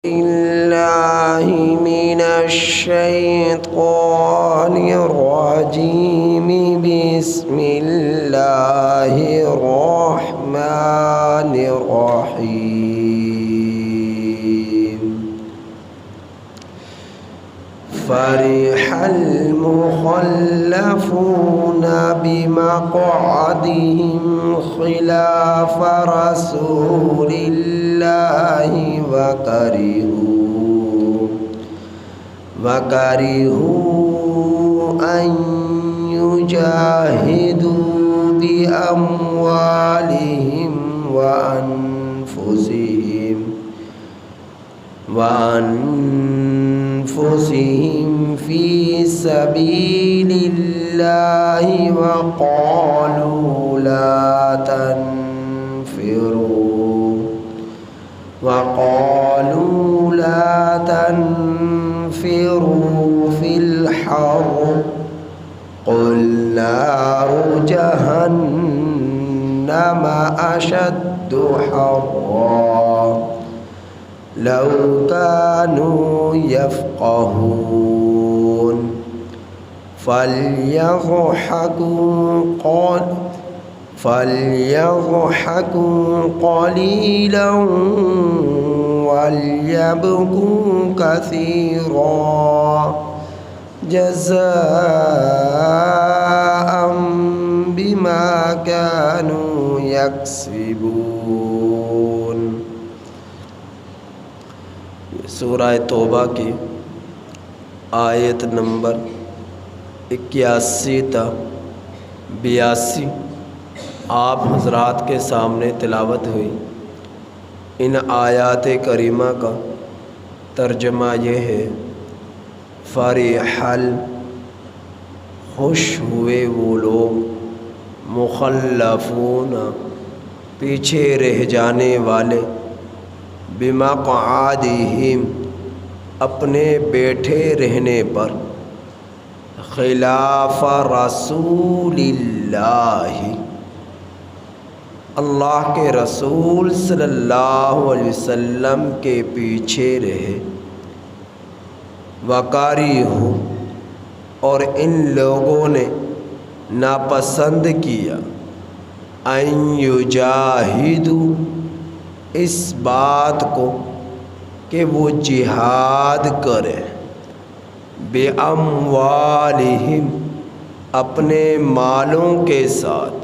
بالله من الشيطان الرجيم. بسم الله الرحمن الرحيم. فرح المخلفون بمقعدهم خلاف رسول الله وكرهوا أن يجاهدوا بأموالهم وأنفسهم في سبيل الله وقالوا لا تنفروا في الحر قل نار جهنم أشد حرا لو كانوا يفقهون فليضحكوا قليلا وليبكوا كثيرا جزاء بما كانوا يكسبون. سورہ توبہ کی آیت نمبر 81 تا 82 آپ حضرات کے سامنے تلاوت ہوئی. ان آیات کریمہ کا ترجمہ یہ ہے: فرحل خوش ہوئے وہ لوگ، مخلفون پیچھے رہ جانے والے، بمقعدہم اپنے بیٹھے رہنے پر، خلاف رسول اللہ کے رسول صلی اللہ علیہ وسلم کے پیچھے رہے. وَكَرِهُ اور ان لوگوں نے ناپسند کیا، أَن يُجَاهِدُوا اس بات کو کہ وہ جہاد کرے، بِأَمْوَالِهِمْ اپنے مالوں کے ساتھ،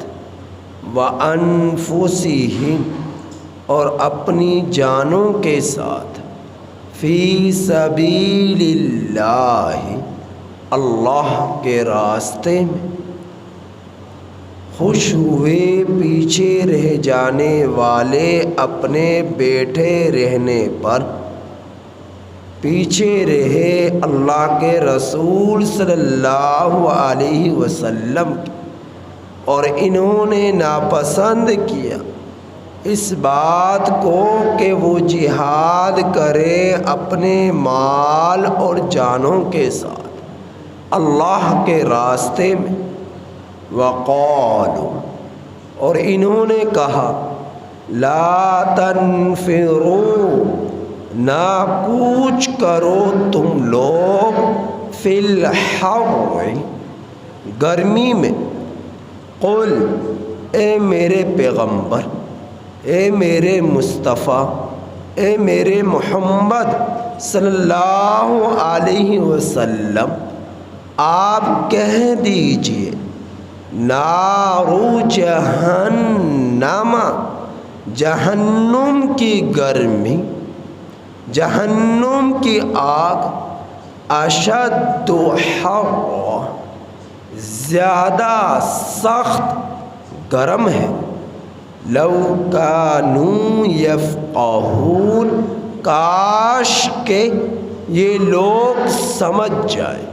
وَأَنفُسِهِمْ اور اپنی جانوں کے ساتھ، فی سبیل اللہ اللہ کے راستے میں. خوش ہوئے پیچھے رہ جانے والے اپنے بیٹھے رہنے پر، پیچھے رہے اللہ کے رسول صلی اللہ علیہ وسلم کی، اور انہوں نے ناپسند کیا اس بات کو کہ وہ جہاد کرے اپنے مال اور جانوں کے ساتھ اللہ کے راستے میں. وقالوا اور انہوں نے کہا، لا تنفروا نہ کوچ کرو تم لوگ، فی الحر گرمی میں. قل اے میرے پیغمبر، اے میرے مصطفیٰ، اے میرے محمد صلی اللہ علیہ وسلم، آپ کہہ دیجئے، نار جہنم جہنم کی گرمی، جہنم کی آگ، اشد حرا زیادہ سخت گرم ہے. لو کانوا یفقہون کاش کہ یہ لوگ سمجھ جائیں.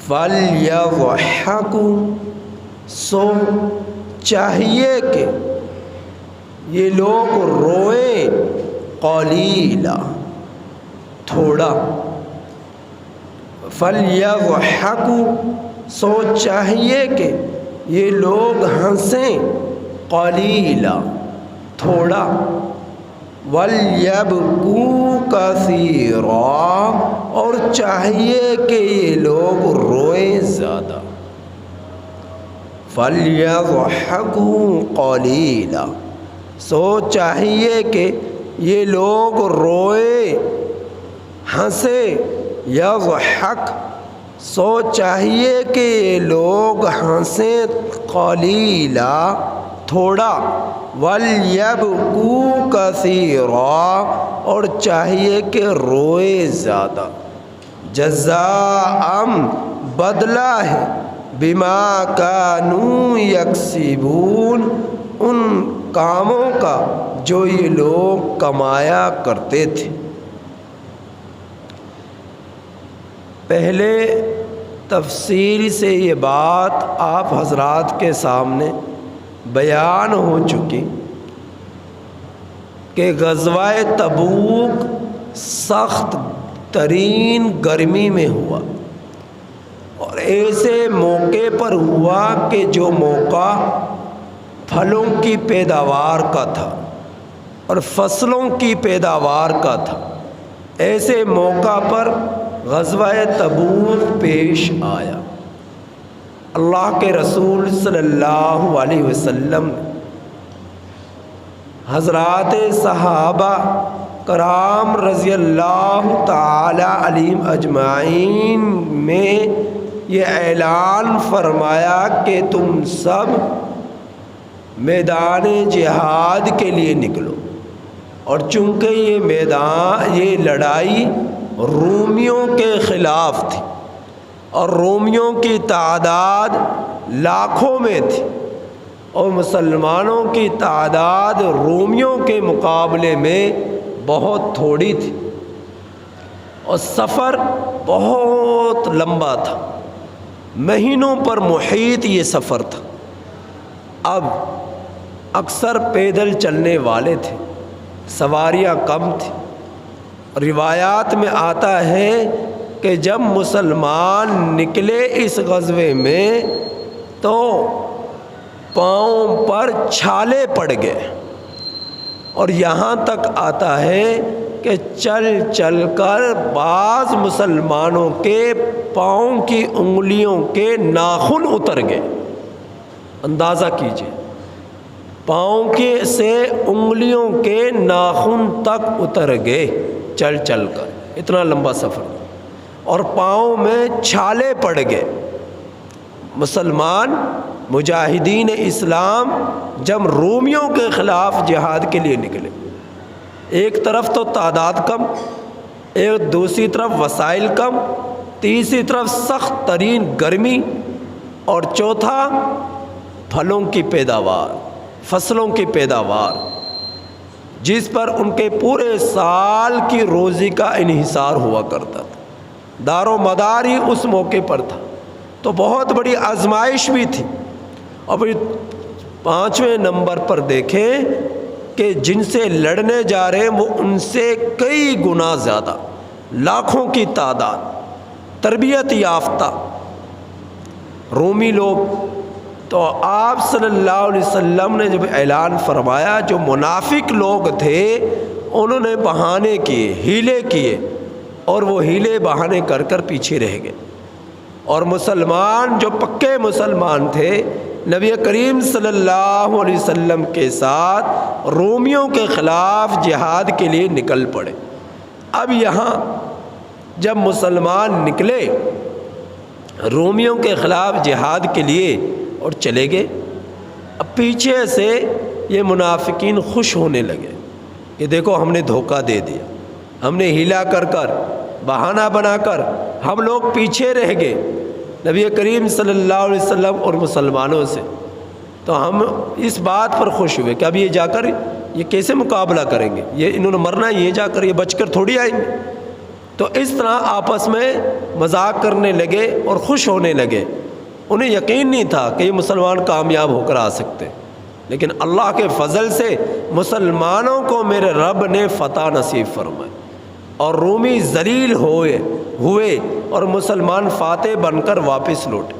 فَلْيَضْحَكُوا سو چاہیے کہ یہ لوگ روئیں، قلیلا تھوڑا. فَلْيَضْحَكُوا سو چاہیے کہ یہ لوگ ہنسیں، قلیلا تھوڑا. وَلْيَبْكُوا كَثِيرًا، اور چاہیے کہ یہ لوگ روئیں زیادہ. فَلْيَضْحَكُوا قَلِيلًا، سو چاہیے کہ یہ لوگ روئے ہنسے. یضحک، سو چاہیے کہ یہ لوگ ہنسیں. قلیلا، تھوڑا. وَلْيَبْكُوا كَثِيرًا، اور چاہیے کہ روئے زیادہ. جزاء، بدلہ ہے. بما كانوا یکسبون، ان کاموں کا جو یہ لوگ کمایا کرتے تھے. پہلے تفصیل سے یہ بات آپ حضرات کے سامنے بیان ہو چکی کہ غزوہ تبوک سخت ترین گرمی میں ہوا، اور ایسے موقع پر ہوا کہ جو موقع پھلوں کی پیداوار کا تھا اور فصلوں کی پیداوار کا تھا. ایسے موقع پر غزوہ تبوک پیش آیا. اللہ کے رسول صلی اللہ علیہ وسلم حضرات صحابہ کرام رضی اللہ تعالی علیہم اجمعین میں یہ اعلان فرمایا کہ تم سب میدان جہاد کے لیے نکلو. اور چونکہ یہ میدان، یہ لڑائی رومیوں کے خلاف تھی، اور رومیوں کی تعداد لاکھوں میں تھی، اور مسلمانوں کی تعداد رومیوں کے مقابلے میں بہت تھوڑی تھی، اور سفر بہت لمبا تھا، مہینوں پر محیط یہ سفر تھا. اب اکثر پیدل چلنے والے تھے، سواریاں کم تھیں. روایات میں آتا ہے کہ جب مسلمان نکلے اس غزوے میں تو پاؤں پر چھالے پڑ گئے، اور یہاں تک آتا ہے کہ چل چل کر بعض مسلمانوں کے پاؤں کی انگلیوں کے ناخن اتر گئے. اندازہ کیجئے، پاؤں کے سے انگلیوں کے ناخن تک اتر گئے چل چل کر. اتنا لمبا سفر، اور پاؤں میں چھالے پڑ گئے. مسلمان مجاہدین اسلام جب رومیوں کے خلاف جہاد کے لیے نکلے، ایک طرف تو تعداد کم، ایک دوسری طرف وسائل کم، تیسری طرف سخت ترین گرمی، اور چوتھا پھلوں کی پیداوار، فصلوں کی پیداوار، جس پر ان کے پورے سال کی روزی کا انحصار ہوا کرتا تھا. دار و مدار ہی اس موقع پر تھا. تو بہت بڑی آزمائش بھی تھی. اور پھر 5ویں نمبر پر دیکھیں کہ جن سے لڑنے جا رہے ہیں وہ ان سے کئی گنا زیادہ، لاکھوں کی تعداد، تربیت یافتہ رومی لوگ. تو آپ صلی اللہ علیہ وسلم نے جب اعلان فرمایا، جو منافق لوگ تھے انہوں نے بہانے کیے، ہیلے کیے، اور وہ ہیلے بہانے کر کر پیچھے رہ گئے. اور مسلمان جو پکے مسلمان تھے نبی کریم صلی اللہ علیہ وسلم کے ساتھ رومیوں کے خلاف جہاد کے لیے نکل پڑے. اب یہاں جب مسلمان نکلے رومیوں کے خلاف جہاد کے لیے اور چلے گئے، اب پیچھے سے یہ منافقین خوش ہونے لگے کہ دیکھو ہم نے دھوکہ دے دیا، ہم نے ہیلا کر کر، بہانہ بنا کر ہم لوگ پیچھے رہ گئے نبی کریم صلی اللہ علیہ وسلم اور مسلمانوں سے. تو ہم اس بات پر خوش ہوئے کہ اب یہ جا کر یہ کیسے مقابلہ کریں گے، یہ انہوں نے مرنا ہے، یہ جا کر یہ بچ کر تھوڑی آئیں گے. تو اس طرح آپس میں مذاق کرنے لگے اور خوش ہونے لگے. انہیں یقین نہیں تھا کہ یہ مسلمان کامیاب ہو کر آ سکتے، لیکن اللہ کے فضل سے مسلمانوں کو میرے رب نے فتح نصیب فرمائی، اور رومی ذلیل ہوئے اور مسلمان فاتح بن کر واپس لوٹے.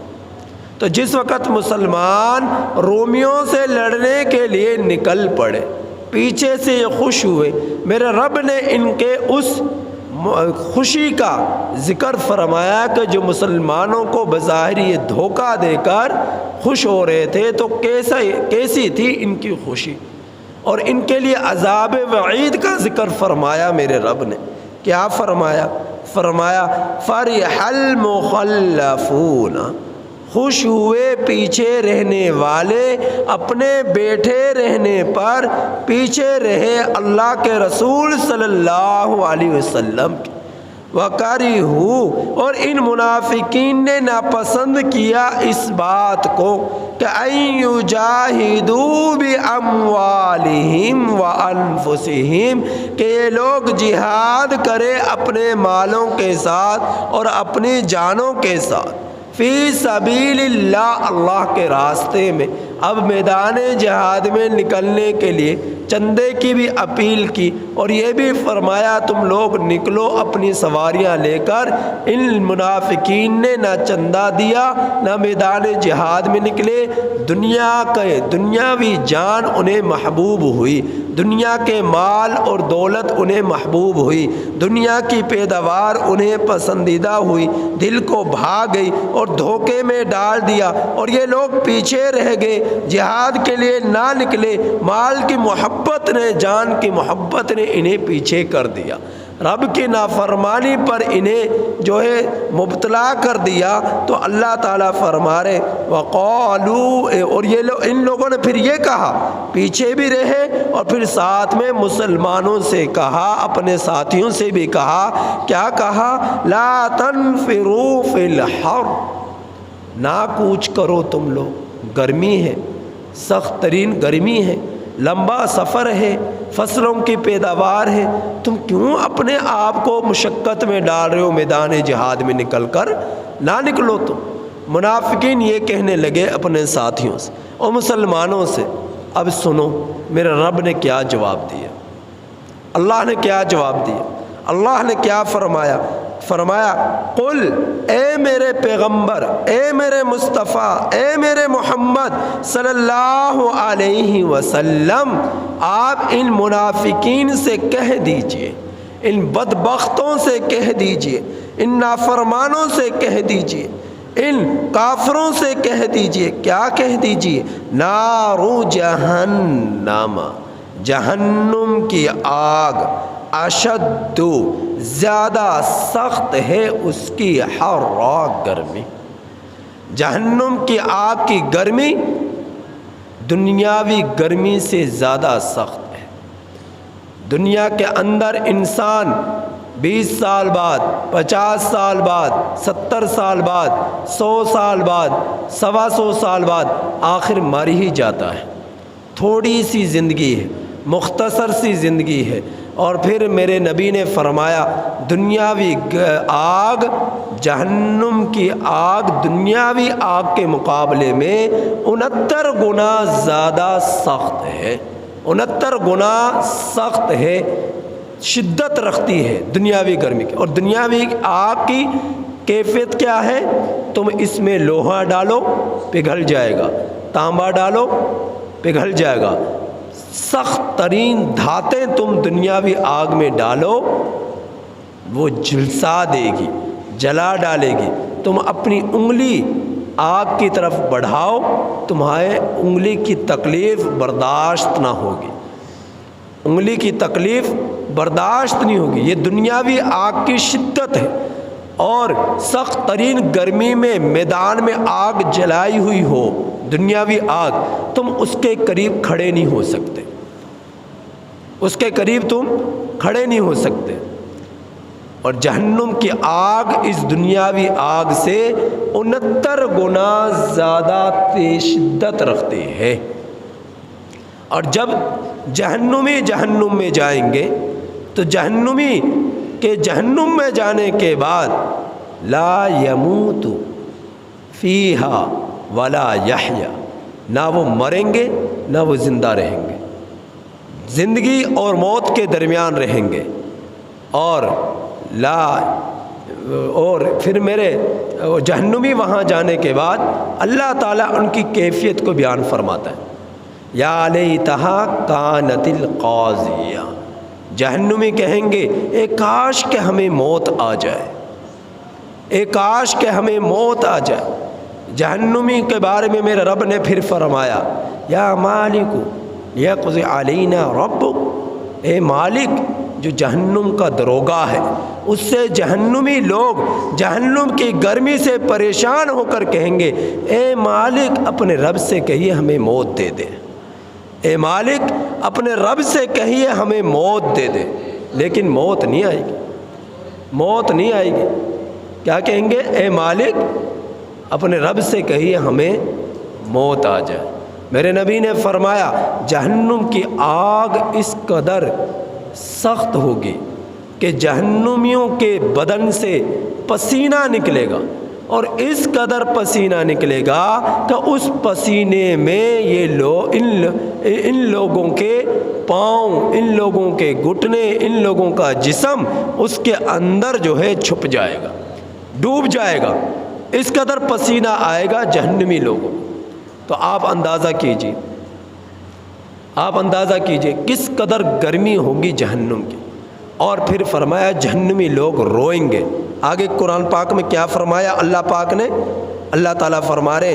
تو جس وقت مسلمان رومیوں سے لڑنے کے لیے نکل پڑے، پیچھے سے یہ خوش ہوئے، میرے رب نے ان کے اس خوشی کا ذکر فرمایا کہ جو مسلمانوں کو بظاہر یہ دھوکہ دے کر خوش ہو رہے تھے تو کیسی تھی ان کی خوشی، اور ان کے لیے عذاب وعید کا ذکر فرمایا میرے رب نے۔ کیا فرمایا؟ فرمایا فرح المخلفون، خوش ہوئے پیچھے رہنے والے اپنے بیٹھے رہنے پر پیچھے رہے اللہ کے رسول صلی اللہ علیہ وسلم کی۔ وَكَرِهُوا، اور ان منافقین نے ناپسند کیا اس بات کو کہ أَن يُجَاهِدُوا بِأَمْوَالِهِمْ وَأَنفُسِهِمْ، کہ یہ لوگ جہاد کرے اپنے مالوں کے ساتھ اور اپنی جانوں کے ساتھ، فی سبیل اللہ، اللہ کے راستے میں۔ اب میدان جہاد میں نکلنے کے لیے چندے کی بھی اپیل کی، اور یہ بھی فرمایا تم لوگ نکلو اپنی سواریاں لے کر۔ ان منافقین نے نہ چندہ دیا نہ میدان جہاد میں نکلے، دنیاوی جان انہیں محبوب ہوئی، دنیا کے مال اور دولت انہیں محبوب ہوئی، دنیا کی پیداوار انہیں پسندیدہ ہوئی، دل کو بھا گئی اور دھوکے میں ڈال دیا، اور یہ لوگ پیچھے رہ گئے، جہاد کے لیے نہ نکلے، مال کی محبت نے، جان کی محبت نے انہیں پیچھے کر دیا، رب کی نافرمانی پر انہیں جو ہے مبتلا کر دیا۔ تو اللہ تعالیٰ فرما رہے وَقَالُوا، اور یہ ان لوگوں نے پھر یہ کہا، پیچھے بھی رہے اور پھر ساتھ میں مسلمانوں سے کہا، اپنے ساتھیوں سے بھی کہا، کیا کہا؟ لَا تَنْفِرُوا فِي الْحَرِّ، نہ کوچ کرو تم لوگ، گرمی ہے، سخت ترین گرمی ہے، لمبا سفر ہے، فصلوں کی پیداوار ہے، تم کیوں اپنے آپ کو مشقت میں ڈال رہے ہو؟ میدان جہاد میں نکل کر نہ نکلو تم۔ منافقین یہ کہنے لگے اپنے ساتھیوں سے اور مسلمانوں سے۔ اب سنو میرے رب نے کیا جواب دیا، اللہ نے کیا جواب دیا، اللہ نے کیا فرمایا؟ فرمایا قل، اے میرے پیغمبر، اے میرے مصطفیٰ، اے میرے محمد صلی اللہ علیہ وسلم، آپ ان منافقین سے کہہ دیجئے، ان بدبختوں سے کہہ دیجئے، ان نافرمانوں سے کہہ دیجئے، ان کافروں سے کہہ دیجئے، کیا کہہ دیجئے؟ نار جہنم، جہنم کی آگ، اشد، زیادہ سخت ہے اس کی حرارت، گرمی، جہنم کی آگ کی گرمی دنیاوی گرمی سے زیادہ سخت ہے۔ دنیا کے اندر انسان 20 سال بعد، 50 سال بعد، 70 سال بعد، 100 سال بعد، 125 سال بعد آخر مر ہی جاتا ہے۔ تھوڑی سی زندگی ہے، مختصر سی زندگی ہے، اور پھر میرے نبی نے فرمایا دنیاوی آگ، جہنم کی آگ دنیاوی آگ کے مقابلے میں 69 گنا زیادہ سخت ہے، 69 گنا سخت ہے، شدت رکھتی ہے دنیاوی گرمی کی۔ اور دنیاوی آگ کی کیفیت کیا ہے؟ تم اس میں لوہا ڈالو پگھل جائے گا، تانبا ڈالو پگھل جائے گا، سخت ترین دھاتیں تم دنیاوی آگ میں ڈالو وہ جھلسا دے گی، جلا ڈالے گی۔ تم اپنی انگلی آگ کی طرف بڑھاؤ، تمہارے انگلی کی تکلیف برداشت نہ ہوگی، انگلی کی تکلیف برداشت نہیں ہوگی۔ یہ دنیاوی آگ کی شدت ہے، اور سخت ترین گرمی میں میدان میں آگ جلائی ہوئی ہو، دنیاوی آگ، تم اس کے قریب کھڑے نہیں ہو سکتے، اس کے قریب تم کھڑے نہیں ہو سکتے۔ اور جہنم کی آگ اس دنیاوی آگ سے 69 گنا زیادہ تیز شدت رکھتے ہیں۔ اور جب جہنمی جہنم میں جائیں گے تو جہنمی کے جہنم میں جانے کے بعد لا یموت فیہا ولا یحیا، نہ وہ مریں گے نہ وہ زندہ رہیں گے، زندگی اور موت کے درمیان رہیں گے۔ اور پھر میرے جہنمی وہاں جانے کے بعد اللہ تعالیٰ ان کی کیفیت کو بیان فرماتا ہے یا لیتہا کانت القاضیہ، جہنمی کہیں گے اے کاش کہ ہمیں موت آ جائے، اے کاش کہ ہمیں موت آ جائے۔ جہنمی کے بارے میں میرے رب نے پھر فرمایا یا مالک لیقضی علینا ربک، اے مالک، جو جہنم کا دروگا ہے اس سے جہنمی لوگ جہنم کی گرمی سے پریشان ہو کر کہیں گے اے مالک اپنے رب سے کہیے ہمیں موت دے دے، اے مالک اپنے رب سے کہیے ہمیں موت دے دے، لیکن موت نہیں آئے گی، موت نہیں آئے گی۔ کیا کہیں گے؟ اے مالک اپنے رب سے کہیے ہمیں موت آ جائے۔ میرے نبی نے فرمایا جہنم کی آگ اس قدر سخت ہوگی کہ جہنمیوں کے بدن سے پسینہ نکلے گا، اور اس قدر پسینہ نکلے گا کہ اس پسینے میں یہ ان لوگوں کے پاؤں، ان لوگوں کے گھٹنے، ان لوگوں کا جسم اس کے اندر جو ہے چھپ جائے گا، ڈوب جائے گا، اس قدر پسینہ آئے گا جہنمی لوگوں۔ تو آپ اندازہ کیجئے، آپ اندازہ کیجئے کس قدر گرمی ہوگی جہنم کی۔ اور پھر فرمایا جہنمی لوگ روئیں گے۔ آگے قرآن پاک میں کیا فرمایا اللہ پاک نے؟ اللہ تعالیٰ فرما رہے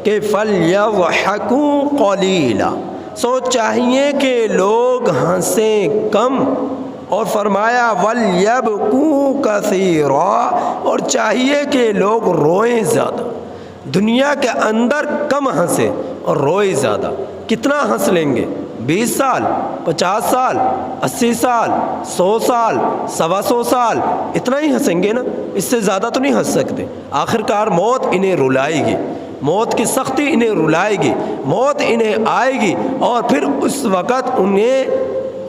کہ فَلْيَضْحَكُوا قَلِيلًا، سو چاہیے کہ لوگ ہنسیں کم، اور فرمایا وَلْيَبْكُوا كَثِيرًا، اور چاہیے کہ لوگ روئیں زیادہ۔ دنیا کے اندر کم ہنسیں اور روئیں زیادہ۔ کتنا ہنس لیں گے؟ 20 سال، 50 سال، 80 سال، 100 سال، 125 سال، اتنا ہی ہنسیں گے نا، اس سے زیادہ تو نہیں ہنس سکتے۔ آخر کار موت انہیں رلائے گی، موت کی سختی انہیں رلائے گی، موت انہیں آئے گی، اور پھر اس وقت انہیں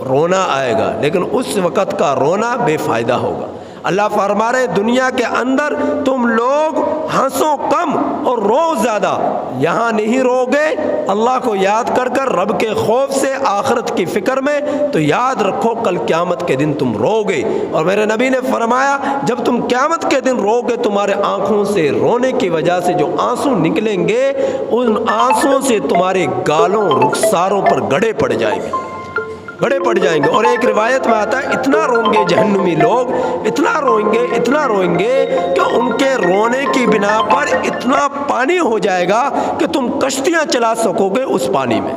رونا آئے گا، لیکن اس وقت کا رونا بے فائدہ ہوگا۔ اللہ فرما رہے دنیا کے اندر تم لوگ ہنسو کم اور رو زیادہ، یہاں نہیں رو گے اللہ کو یاد کر کر، رب کے خوف سے، آخرت کی فکر میں، تو یاد رکھو کل قیامت کے دن تم رو گے۔ اور میرے نبی نے فرمایا جب تم قیامت کے دن رو گے تمہارے آنکھوں سے رونے کی وجہ سے جو آنسو نکلیں گے ان آنسوں سے تمہارے گالوں، رخساروں پر گڑے پڑ جائیں گے، بڑے پڑ جائیں گے۔ اور ایک روایت میں آتا ہے اتنا روئیں گے جہنمی لوگ، اتنا روئیں گے، اتنا روئیں گے کہ ان کے رونے کی بنا پر اتنا پانی ہو جائے گا کہ تم کشتیاں چلا سکو گے اس پانی میں،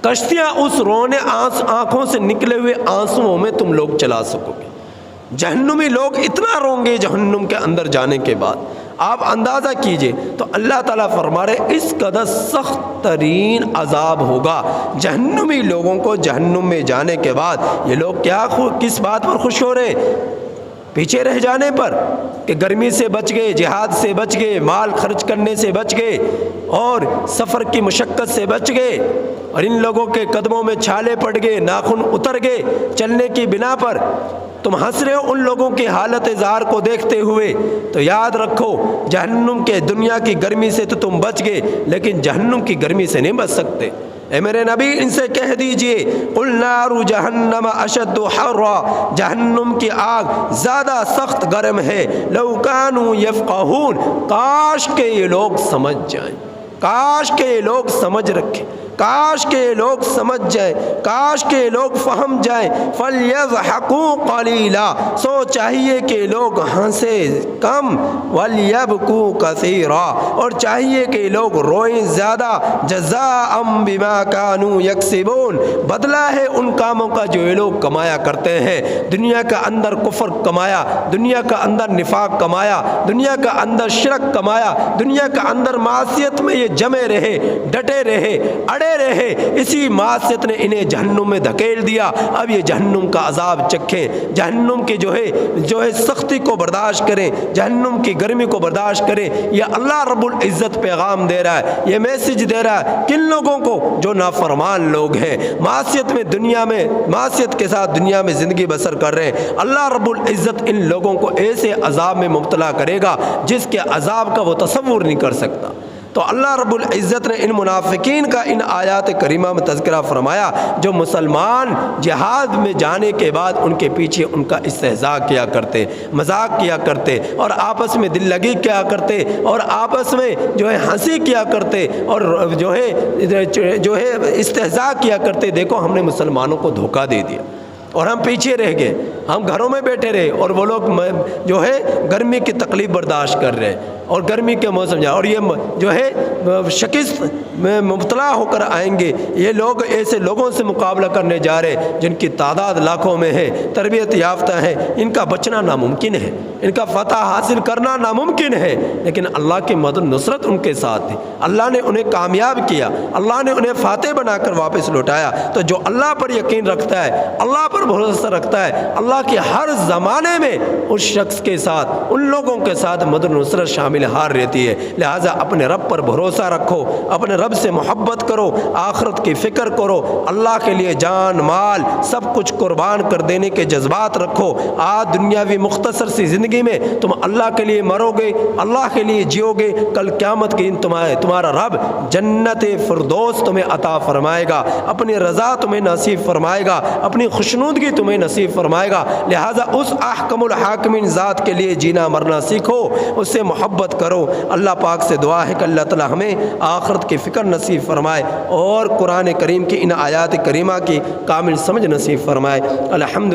کشتیاں اس رونے آنکھوں سے نکلے ہوئے آنسوؤں میں تم لوگ چلا سکو گے۔ جہنمی لوگ اتنا روں گے جہنم کے اندر جانے کے بعد، آپ اندازہ کیجئے۔ تو اللہ تعالیٰ فرما رہے اس قدر سخت ترین عذاب ہوگا جہنمی لوگوں کو جہنم میں جانے کے بعد۔ یہ لوگ کس بات پر خوش ہو رہے؟ پیچھے رہ جانے پر، کہ گرمی سے بچ گئے، جہاد سے بچ گئے، مال خرچ کرنے سے بچ گئے، اور سفر کی مشقت سے بچ گئے، اور ان لوگوں کے قدموں میں چھالے پڑ گئے، ناخن اتر گئے چلنے کی بنا پر۔ تم ہنس رہے ہو ان لوگوں کی حالت زار کو دیکھتے ہوئے، تو یاد رکھو جہنم کے دنیا کی گرمی سے تو تم بچ گئے، لیکن جہنم کی گرمی سے نہیں بچ سکتے۔ اے میرے نبی ان سے کہہ دیجئے قُلْ نَارُ جَهَنَّمَ أَشَدُّ حَرًّا، جہنم کی آگ زیادہ سخت گرم ہے، لَوْ كَانُوا يَفْقَهُونَ، کاش کہ یہ لوگ سمجھ جائیں، کاش کہ یہ لوگ سمجھ رکھیں، کاش کہ یہ لوگ سمجھ جائیں، کاش کہ یہ لوگ فہم جائیں۔ فَلْيَضْحَكُوا قَلِيلًا، سو چاہیے کہ لوگ ہنسے کم، وَلْيَبْكُوا كَثِيرًا، اور چاہیے کہ لوگ روئیں زیادہ، جَزَاءً بِمَا كَانُوا يَكْسِبُونَ، بدلہ ہے ان کاموں کا جو یہ لوگ کمایا کرتے ہیں۔ دنیا کا اندر کفر کمایا، دنیا کا اندر نفاق کمایا، دنیا کا اندر شرک کمایا، دنیا کا اندر معصیت میں یہ جمے رہے، ڈٹے رہے، اڑے رہے، اسی معصیت نے انہیں جہنم میں دھکیل دیا۔ اب یہ جہنم کا عذاب چکھیں، جہنم کی جو ہے سختی کو برداشت کریں، جہنم کی گرمی کو برداشت کریں۔ یہ اللہ رب العزت پیغام دے رہا ہے، یہ میسج دے رہا ہے کن لوگوں کو؟ جو نافرمان لوگ ہیں، معصیت میں دنیا میں، معصیت کے ساتھ دنیا میں زندگی بسر کر رہے ہیں۔ اللہ رب العزت ان لوگوں کو ایسے عذاب میں مبتلا کرے گا جس کے عذاب کا وہ تصور نہیں کر سکتا۔ تو اللہ رب العزت نے ان منافقین کا ان آیات کریمہ میں تذکرہ فرمایا جو مسلمان جہاد میں جانے کے بعد ان کے پیچھے ان کا استہزاء کیا کرتے، مذاق کیا کرتے، اور آپس میں دل لگی کیا کرتے، اور آپس میں جو ہے ہنسی کیا کرتے، اور جو ہے استہزاء کیا کرتے۔ دیکھو ہم نے مسلمانوں کو دھوکہ دے دیا اور ہم پیچھے رہ گئے، ہم گھروں میں بیٹھے رہے، اور وہ لوگ جو ہے گرمی کی تکلیف برداشت کر رہے اور گرمی کے موسم جا، اور یہ جو ہے شکست میں مبتلا ہو کر آئیں گے۔ یہ لوگ ایسے لوگوں سے مقابلہ کرنے جا رہے جن کی تعداد لاکھوں میں ہے، تربیت یافتہ ہیں، ان کا بچنا ناممکن ہے، ان کا فتح حاصل کرنا ناممکن ہے، لیکن اللہ کی مدد نصرت ان کے ساتھ تھی، اللہ نے انہیں کامیاب کیا، اللہ نے انہیں فاتح بنا کر واپس لوٹایا۔ تو جو اللہ پر یقین رکھتا ہے، اللہ پر بھروسہ رکھتا ہے، اللہ کے ہر زمانے میں اس شخص کے ساتھ، ان لوگوں کے ساتھ مدد نصرت شامل ہار رہتی ہے۔ لہٰذا اپنے رب پر بھروسہ رکھو، اپنے رب سے محبت کرو، آخرت کی فکر کرو، اللہ کے لیے جان مال سب کچھ قربان کر دینے کے جذبات رکھو۔ آج دنیاوی مختصر سی زندگی میں تم اللہ کے لیے مرو گے، اللہ کے لیے جیو گے، کل قیامت کے دن تمہارا رب جنت فردوس تمہیں عطا فرمائے گا، اپنی رضا تمہیں نصیب فرمائے گا، اپنی خوشنودگی تمہیں نصیب فرمائے گا۔ لہٰذا اس احکم الحاکمین ذات کے لیے جینا مرنا سیکھو، اس سے محبت کرو۔ اللہ پاک سے دعا ہے کہ اللہ تعالی ہمیں آخرت کی فکر نصیب فرمائے اور قرآن کریم کی ان آیات کریمہ کی کامل سمجھ نصیب فرمائے۔ الحمد